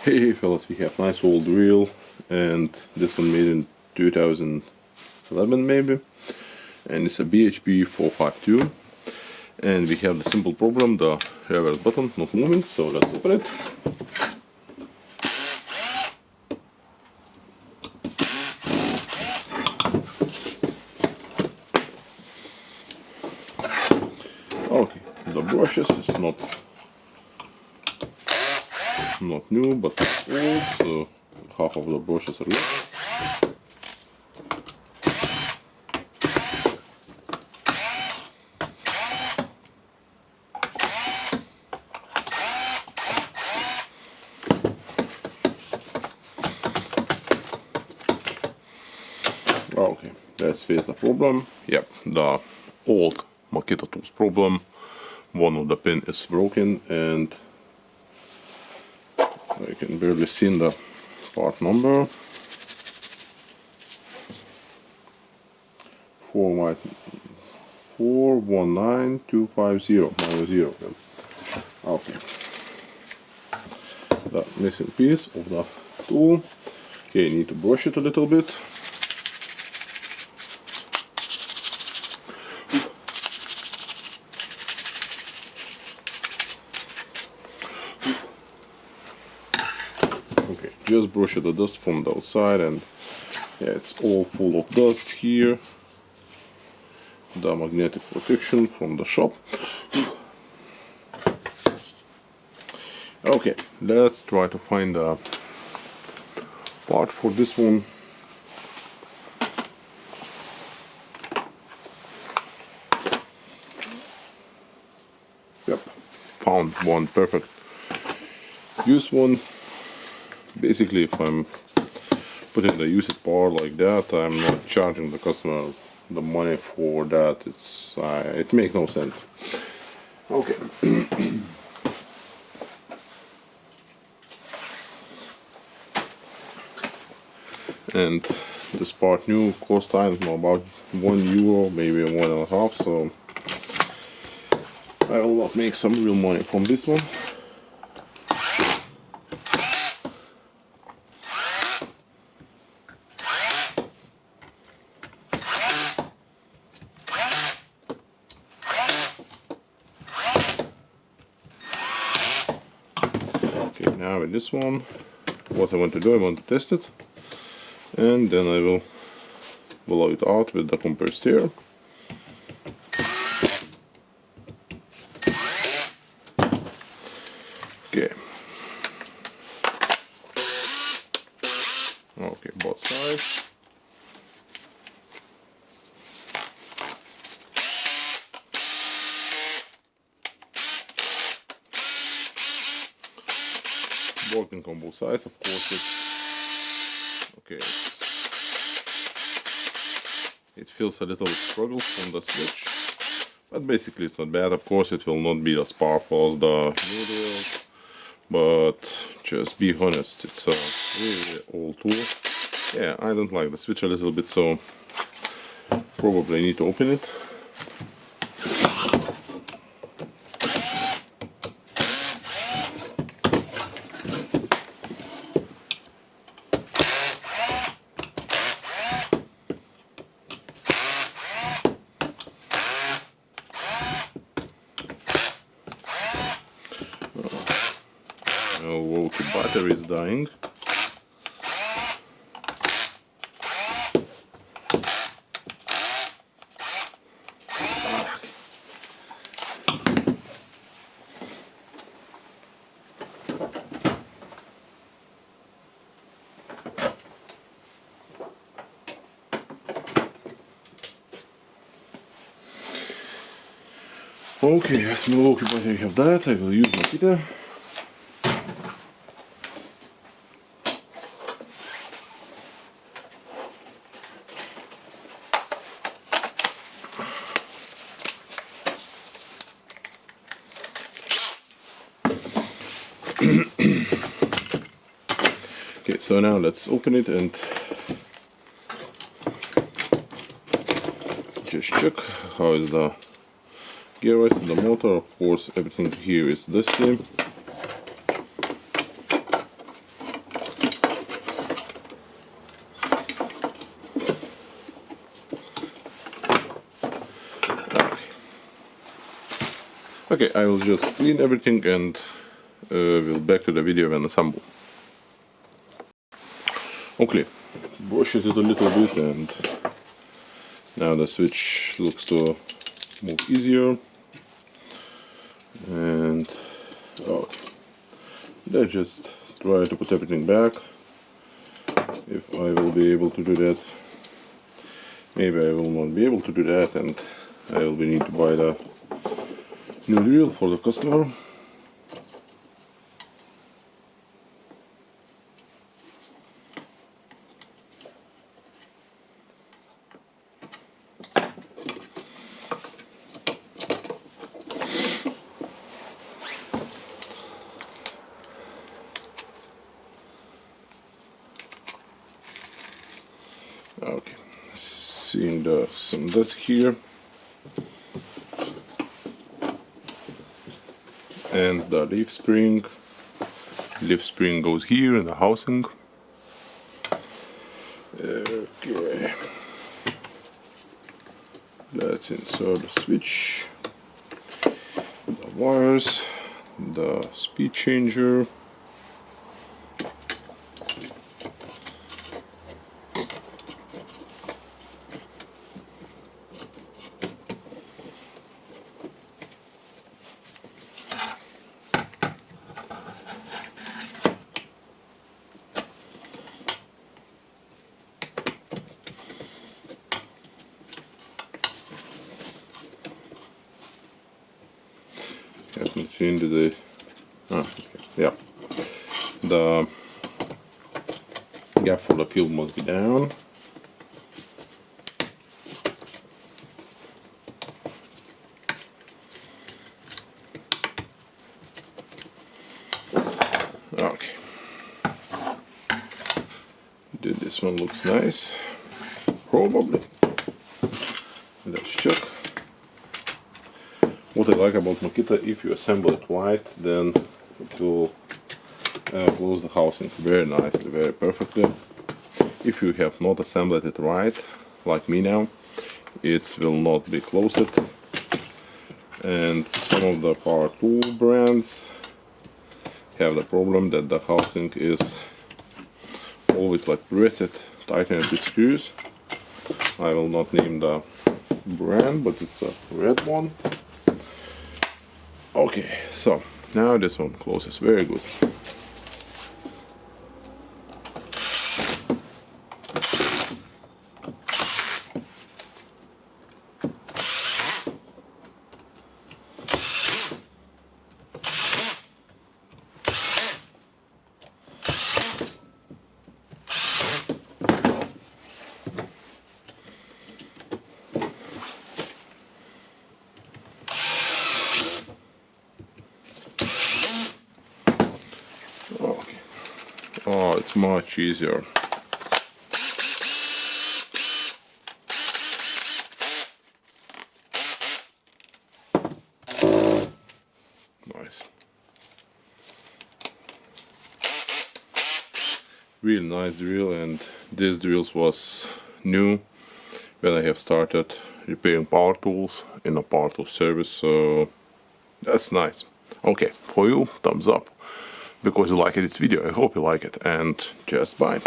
Hey fellas, we have nice old reel, and this one made in 2011 maybe, and it's a BHP 452, and we have the simple problem, the reverse button not moving, so let's open it. Okay, the brushes is not new, but old, so half of the brushes are left. Okay, let's face the problem. Yep, the old Makita tools problem. One of the pin is broken, and I can barely see the part number. 419250 -0. Okay, the missing piece of the tool. Okay, you need to brush it a little bit. Okay, just brush the dust from the outside, and yeah, it's all full of dust here. The magnetic protection from the shop. Okay, let's try to find a part for this one. Yep, found one, perfect. Use one. Basically, if I'm putting the used part like that, I'm not charging the customer the money for that. It makes no sense. Okay. And this part new cost I don't know about €1, maybe €1.50, so I will not make some real money from this one. Okay, now with this one, what I want to do, I want to test it, and then I will blow it out with the compressed air. Okay. Okay, both sides. Working on both sides, of course. It feels a little struggle from the switch, but basically it's not bad. Of course, it will not be as powerful as the new rails, but just be honest, it's a really old tool. Yeah, I don't like the switch a little bit, so probably need to open it. Oh, the battery is dying. Okay, as Milwaukee battery have that, I will use Makita. Okay, so now let's open it and just check how is the gear rest in the motor. Of course, everything here is dusty. Okay, I will just clean everything and we'll back to the video and assemble. Okay, brush it a little bit and now the switch looks to move easier. And okay, let's just try to put everything back. If I will be able to do that. Maybe I will not be able to do that, and I will be need to buy the new drill for the customer. Okay, seeing some dust here, and the leaf spring. Leaf spring goes here in the housing. Okay, let's insert the switch, the wires, the speed changer. Haven't seen the okay, yeah, the gap for the fuel must be down. Okay, this one looks nice, probably. Let's check. What I like about Makita, if you assemble it right, then it will close the housing very nicely, very perfectly. If you have not assembled it right, like me now, it will not be closed. And some of the power tool brands have the problem that the housing is always like pressed, tightened with screws. I will not name the brand, but it's a red one. Okay, so now this one closes very good. Okay. Oh, it's much easier. Nice. Really nice drill, and this drill was new when I have started repairing power tools in a power tool service, so that's nice. Okay, for you, thumbs up because you like this video. I hope you like it, and just bye.